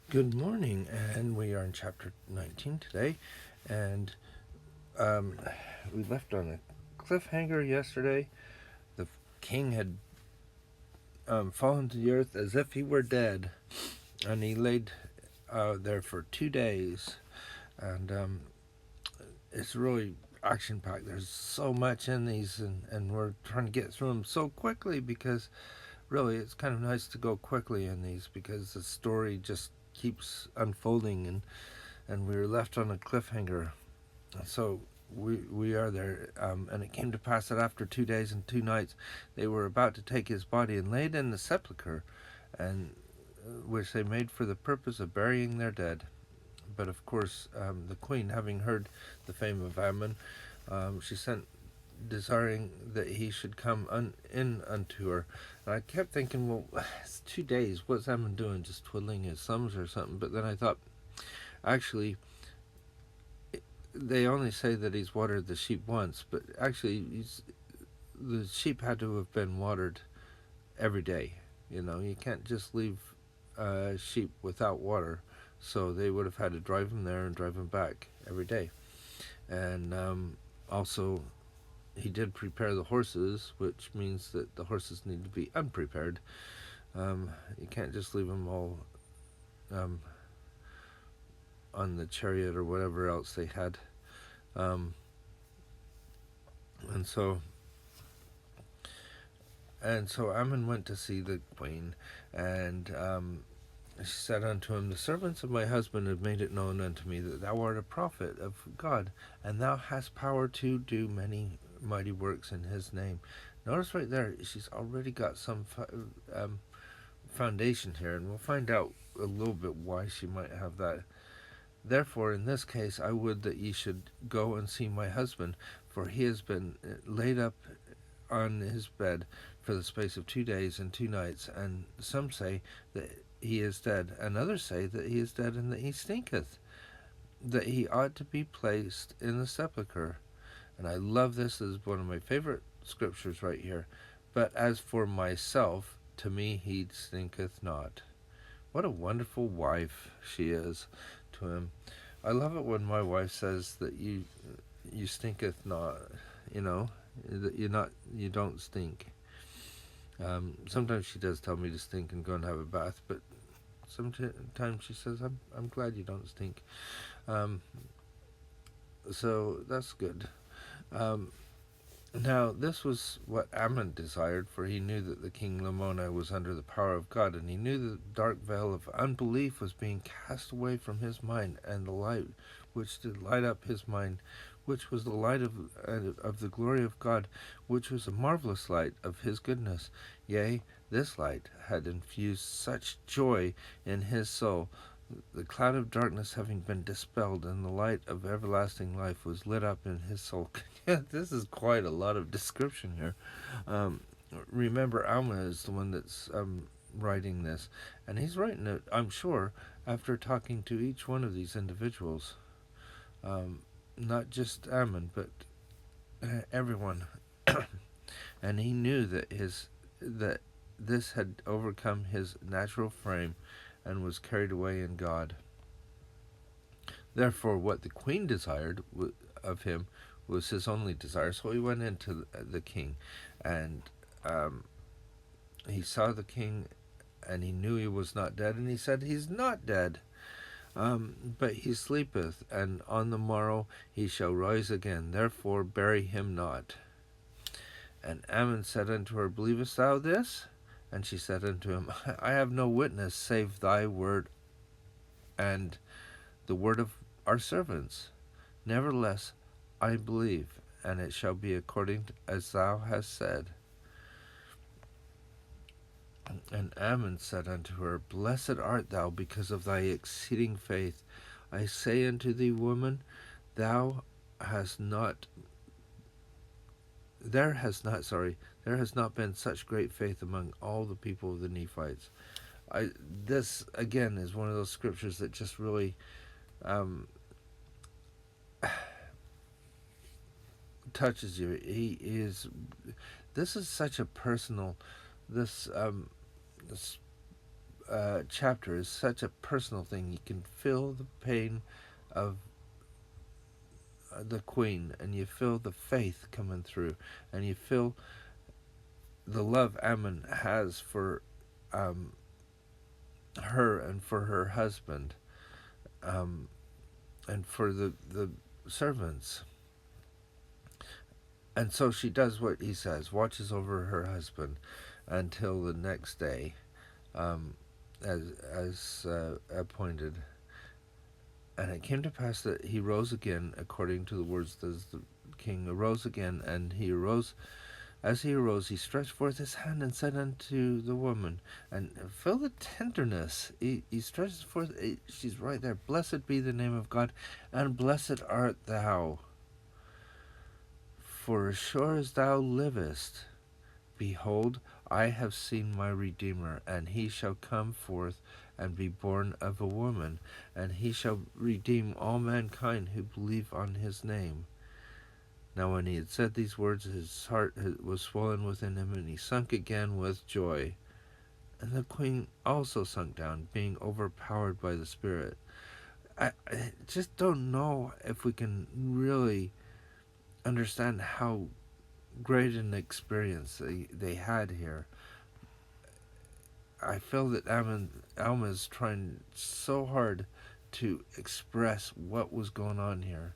Good morning, and we are in chapter 19 today, and we left on a cliffhanger yesterday. The king had fallen to the earth as if he were dead, and he laid there for 2 days, and it's really action-packed. There's so much in these, and we're trying to get through them so quickly because really it's kind of nice to go quickly in these because the story just keeps unfolding, and we were left on a cliffhanger. So we are there, and it came to pass that after 2 days and 2 nights they were about to take his body and lay it in the sepulchre, and which they made for the purpose of burying their dead. But of course, the queen, having heard the fame of Ammon, she sent desiring that he should come in unto her. And I kept thinking, well, it's 2 days. What's Ammon doing? Just twiddling his thumbs or something? But then I thought, actually, they only say that he's watered the sheep once, but actually, the sheep had to have been watered every day. You can't just leave sheep without water, so they would have had to drive them there and drive them back every day. And also, he did prepare the horses, which means that the horses need to be unprepared. You can't just leave them all um, on the chariot or whatever else they had. Um, and so Ammon went to see the queen, and she said unto him, the servants of my husband have made it known unto me that thou art a prophet of God, and thou hast power to do many mighty works in his name. Notice right there, she's already got some foundation here, and we'll find out a little bit why she might have that. Therefore, in this case, I would that ye should go and see my husband, for he has been laid up on his bed for the space of 2 days and 2 nights, and some say that he is dead, and others say that he is dead and that he stinketh, that he ought to be placed in the sepulchre. And I love this as one of my favorite scriptures right here. But as for myself, to me he stinketh not. What a wonderful wife she is to him. I love it when my wife says that you stinketh not, that you don't stink. Sometimes she does tell me to stink and go and have a bath, but sometimes she says, I'm glad you don't stink. So that's good. Now, this was what Ammon desired, for he knew that the king Lamoni was under the power of God, and he knew that the dark veil of unbelief was being cast away from his mind, and the light which did light up his mind, which was the light of the glory of God, which was a marvelous light of his goodness. Yea, this light had infused such joy in his soul, the cloud of darkness having been dispelled, and the light of everlasting life was lit up in his soul. This is quite a lot of description here. Remember, Alma is the one that's writing this, and he's writing it, I'm sure, after talking to each one of these individuals. Not just Ammon, but everyone. And he knew that this had overcome his natural frame and was carried away in God. Therefore, what the queen desired of him was his only desire. So he went into the king, and he saw the king, and he knew he was not dead, and he said, he's not dead, but he sleepeth, and on the morrow he shall rise again. Therefore bury him not. And Ammon said unto her, believest thou this? And she said unto him, I have no witness save thy word and the word of our servants. Nevertheless, I believe, and it shall be according as thou hast said. And Ammon said unto her, blessed art thou because of thy exceeding faith. I say unto thee, woman, there has not been such great faith among all the people of the Nephites. This again is one of those scriptures that just really touches you. This is such a personal, this chapter is such a personal thing. You can feel the pain of the queen, and you feel the faith coming through, and you feel the love Ammon has for her and for her husband, and for the servants. And so she does what he says, watches over her husband until the next day, as appointed. And it came to pass that he rose again, according to the words that the king arose again, and he arose. As he arose, he stretched forth his hand and said unto the woman, and feel the tenderness. He stretches forth, she's right there. Blessed be the name of God, and blessed art thou. For as sure as thou livest, behold, I have seen my Redeemer, and he shall come forth and be born of a woman, and he shall redeem all mankind who believe on his name. Now when he had said these words, his heart was swollen within him, and he sunk again with joy. And the queen also sunk down, being overpowered by the Spirit. I just don't know if we can really understand how great an experience they had here. I feel that Alma is trying so hard to express what was going on here.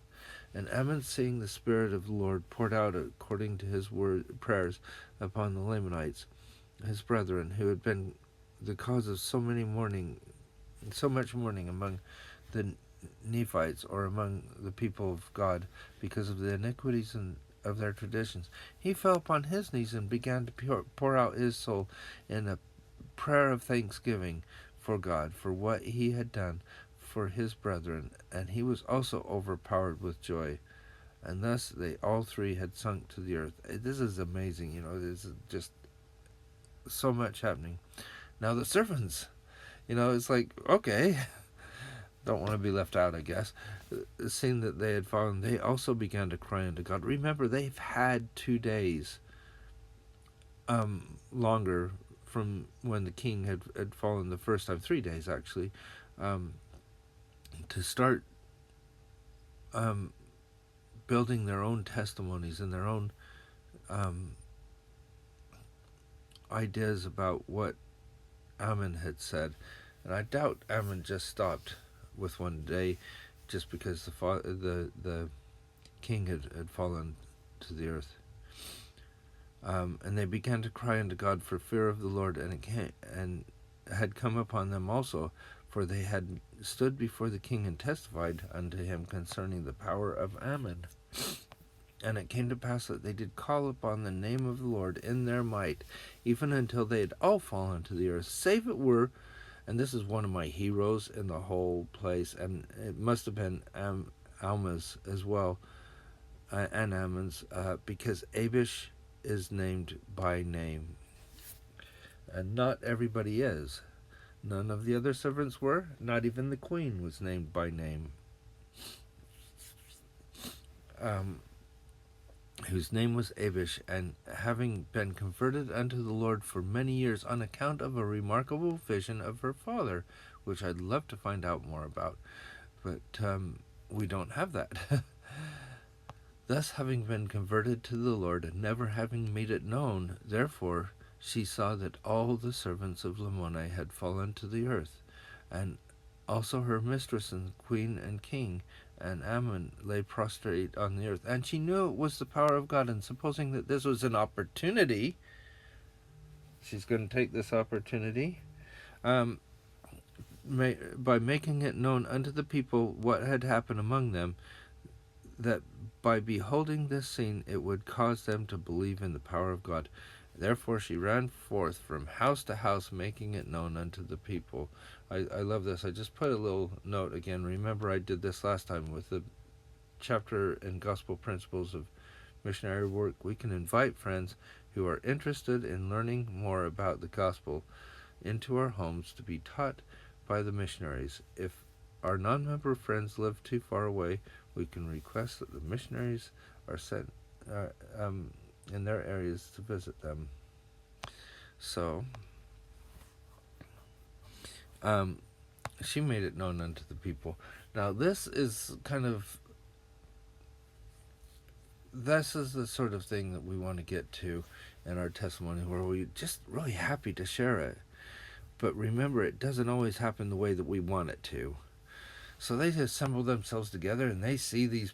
And Ammon, seeing the Spirit of the Lord poured out according to his prayers upon the Lamanites, his brethren, who had been the cause of so much mourning among the Nephites, or among the people of God, because of the iniquities of their traditions, he fell upon his knees and began to pour out his soul in a prayer of thanksgiving for God, for what he had done for his brethren, and he was also overpowered with joy. And thus they all three had sunk to the earth. This is amazing, this is just so much happening. Now the servants, it's like, okay, don't want to be left out, I guess. Seeing that they had fallen, they also began to cry unto God. Remember, they've had 2 days longer from when the king had fallen the first time, 3 days actually, to start building their own testimonies and their own ideas about what Ammon had said. And I doubt Ammon just stopped with 1 day just because the king had fallen to the earth. And they began to cry unto God for fear of the Lord, and had come upon them also, for they had stood before the king and testified unto him concerning the power of Ammon. And it came to pass that they did call upon the name of the Lord in their might, even until they had all fallen to the earth, save it were, and this is one of my heroes in the whole place, and it must have been Alma's as well, and Ammon's, because Abish is named by name. And not everybody is. None of the other servants were. Not even the queen was named by name. Whose name was Abish, and having been converted unto the Lord for many years on account of a remarkable vision of her father, which I'd love to find out more about, but we don't have that. Thus having been converted to the Lord, and never having made it known, therefore she saw that all the servants of Lamoni had fallen to the earth, and also her mistress and queen and king, and Ammon lay prostrate on the earth. And she knew it was the power of God, and supposing that this was an opportunity, she's going to take this opportunity, by making it known unto the people what had happened among them, that by beholding this scene it would cause them to believe in the power of God. Therefore she ran forth from house to house, making it known unto the people. I love this. I just put a little note again. Remember, I did this last time with the chapter in Gospel Principles of Missionary Work. We can invite friends who are interested in learning more about the gospel into our homes to be taught by the missionaries. If our non-member friends live too far away, we can request that the missionaries are sent in their areas to visit them. So, she made it known unto the people. Now, this is the sort of thing that we want to get to in our testimony, where we're just really happy to share it. But remember, it doesn't always happen the way that we want it to. So they assemble themselves together, and they see these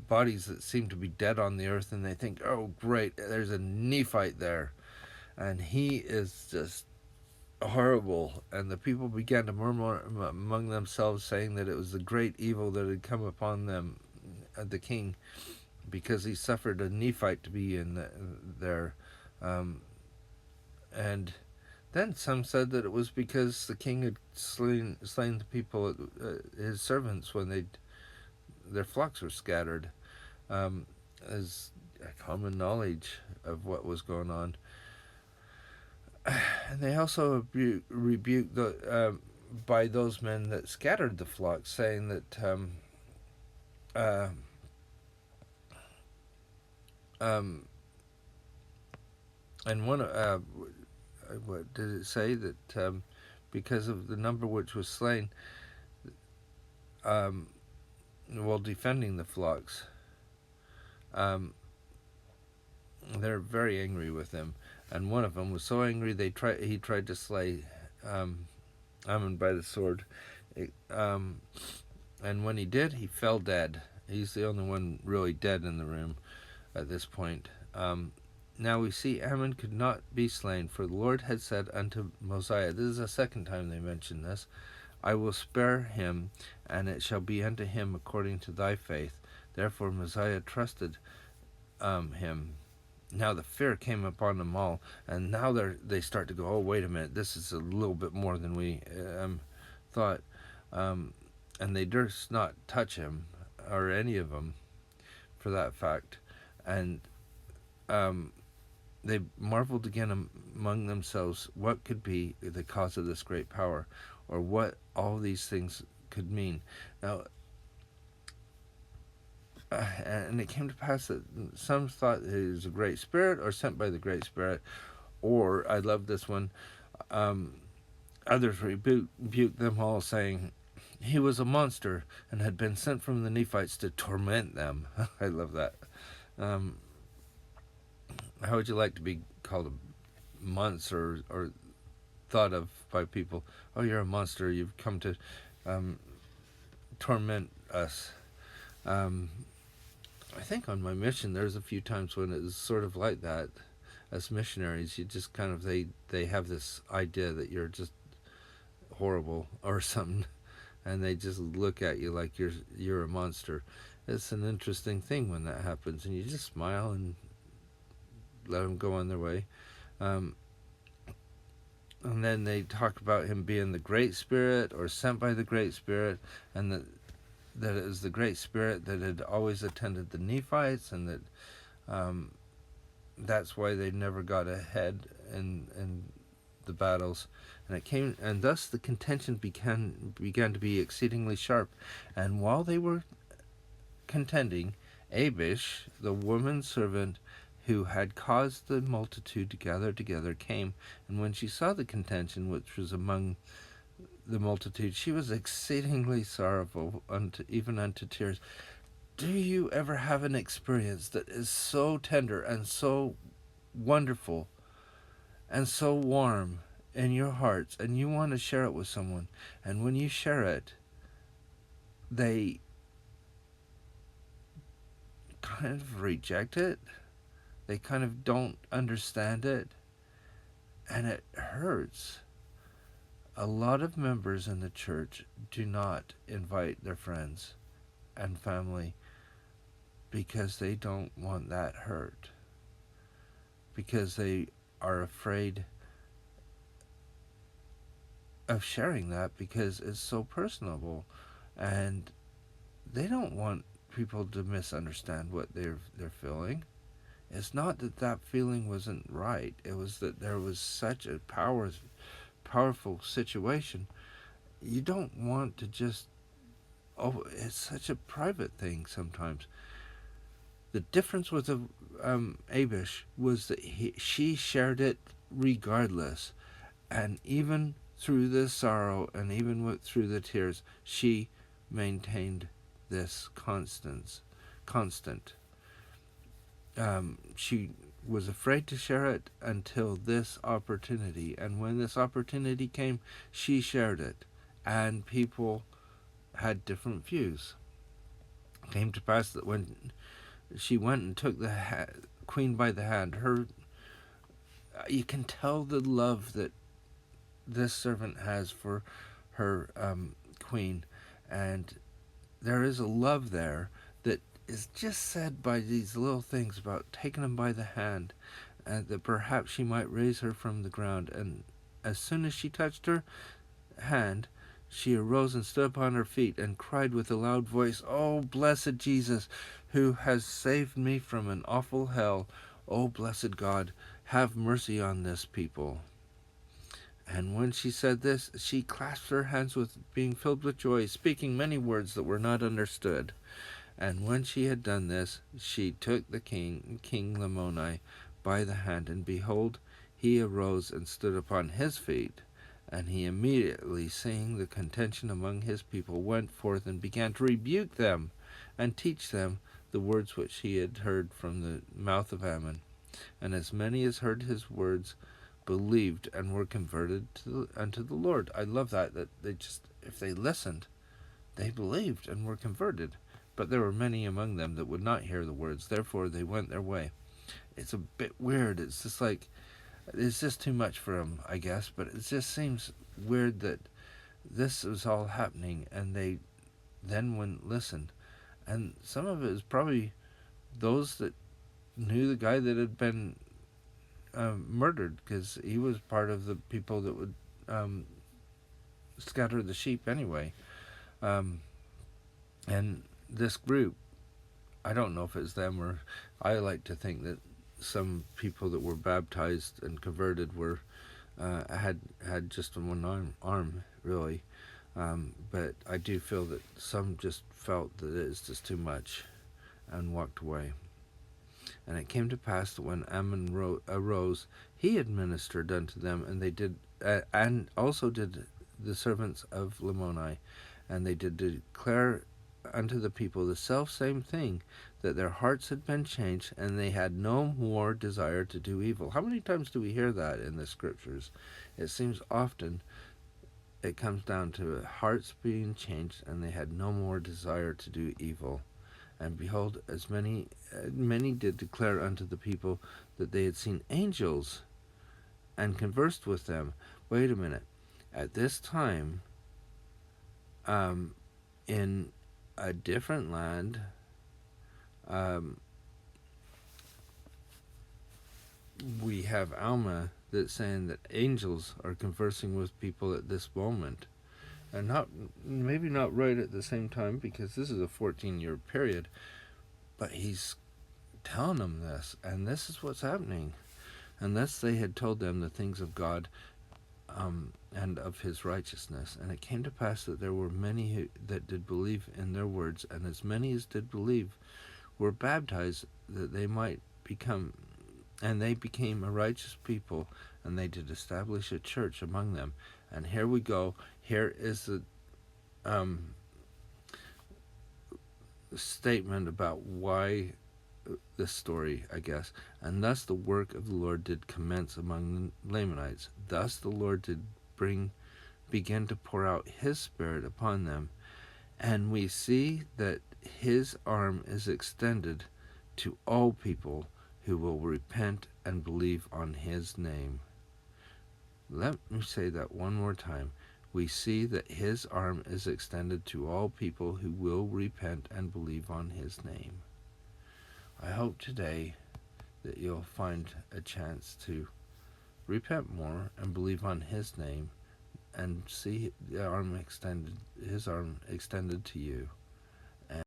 bodies that seem to be dead on the earth, and they think, oh, great, there's a Nephite there. And he is just horrible. And the people began to murmur among themselves, saying that it was the great evil that had come upon them, the king, because he suffered a Nephite to be in there. And then some said that it was because the king had slain the people, his servants, when their flocks were scattered, as a common knowledge of what was going on. And they also rebuked by those men that scattered the flocks, saying that and one what did it say, that because of the number which was slain, while defending the flocks, they're very angry with him. And one of them was so angry he tried to slay Alma by the sword. And when he did, he fell dead. He's the only one really dead in the room at this point. Now we see Ammon could not be slain, for the Lord had said unto Mosiah, this is the second time they mention this, I will spare him, and it shall be unto him according to thy faith. Therefore Mosiah trusted him. Now the fear came upon them all, and now they start to go, oh, wait a minute, this is a little bit more than we thought. And they durst not touch him, or any of them, for that fact. And they marveled again among themselves what could be the cause of this great power, or what all these things could mean. Now, and it came to pass that some thought that he was a great spirit, or sent by the great spirit, or, I love this one, others rebuked them all, saying, he was a monster, and had been sent from the Nephites to torment them. I love that. How would you like to be called a monster, or thought of by people? Oh, you're a monster, you've come to torment us. I think on my mission there's a few times when it was sort of like that. As missionaries, you just kind of, they have this idea that you're just horrible or something, and they just look at you like you're a monster. It's an interesting thing when that happens, and you just smile and let them go on their way. And then they talk about him being the Great Spirit, or sent by the Great Spirit, and that it was the Great Spirit that had always attended the Nephites, and that that's why they never got ahead in the battles. And thus the contention began to be exceedingly sharp. And while they were contending, Abish, the woman servant who had caused the multitude to gather together, came, and when she saw the contention which was among the multitude, she was exceedingly sorrowful, even unto tears. Do you ever have an experience that is so tender and so wonderful and so warm in your hearts, and you want to share it with someone, and when you share it, they kind of reject it, they kind of don't understand it, and it hurts. A lot of members in the church do not invite their friends and family because they don't want that hurt, because they are afraid of sharing that because it's so personable, and they don't want people to misunderstand what they're feeling. It's not that feeling wasn't right. It was that there was such a powerful situation. You don't want to just, it's such a private thing sometimes. The difference with Abish was that she shared it regardless, and even through the sorrow and even through the tears, she maintained this constant. She was afraid to share it until this opportunity. And when this opportunity came, she shared it. And people had different views. It came to pass that when she went and took the queen by the hand, you can tell the love that this servant has for her queen. And there is a love there that is just said by these little things about taking him by the hand, and that perhaps she might raise her from the ground. And as soon as she touched her hand, she arose and stood upon her feet and cried with a loud voice, "Oh, blessed Jesus, who has saved me from an awful hell. Oh, blessed God, have mercy on this people." And when she said this, she clasped her hands with being filled with joy, speaking many words that were not understood. And when she had done this, she took the King Lamoni, by the hand, and behold, he arose and stood upon his feet. And he immediately, seeing the contention among his people, went forth and began to rebuke them and teach them the words which he had heard from the mouth of Ammon. And as many as heard his words believed and were converted unto the Lord. I love that they just, if they listened, they believed and were converted. But there were many among them that would not hear the words, therefore they went their way. It's a bit weird. It's just like, it's just too much for them, I guess, but it just seems weird that this was all happening and they then wouldn't listen. And some of it is probably those that knew the guy that had been murdered, because he was part of the people that would scatter the sheep anyway. And this group, I don't know if it's them, or I like to think that some people that were baptized and converted were had just one arm really. But I do feel that some just felt that it's just too much and walked away. And it came to pass that when Ammon arose, he administered unto them, and they did, and also did the servants of Lamoni, and they did declare unto the people the self-same thing, that their hearts had been changed, and they had no more desire to do evil. How many times do we hear that in the scriptures? It seems often it comes down to hearts being changed, and they had no more desire to do evil. And behold, as many did declare unto the people that they had seen angels and conversed with them. Wait a minute. At this time, in a different land, we have Alma that's saying that angels are conversing with people at this moment. And maybe not right at the same time, because this is a 14-year period, but he's telling them this, and this is what's happening. Unless they had told them the things of God and of his righteousness. And it came to pass that there were many that did believe in their words, and as many as did believe were baptized, that they might become, and they became a righteous people, and they did establish a church among them. And here we go. Here is the statement about why this story, I guess. And thus the work of the Lord did commence among the Lamanites. Thus the Lord did begin to pour out his Spirit upon them. And we see that his arm is extended to all people who will repent and believe on his name. Let me say that one more time. We see that his arm is extended to all people who will repent and believe on his name. I hope today that you'll find a chance to repent more and believe on his name, and see his arm extended to you.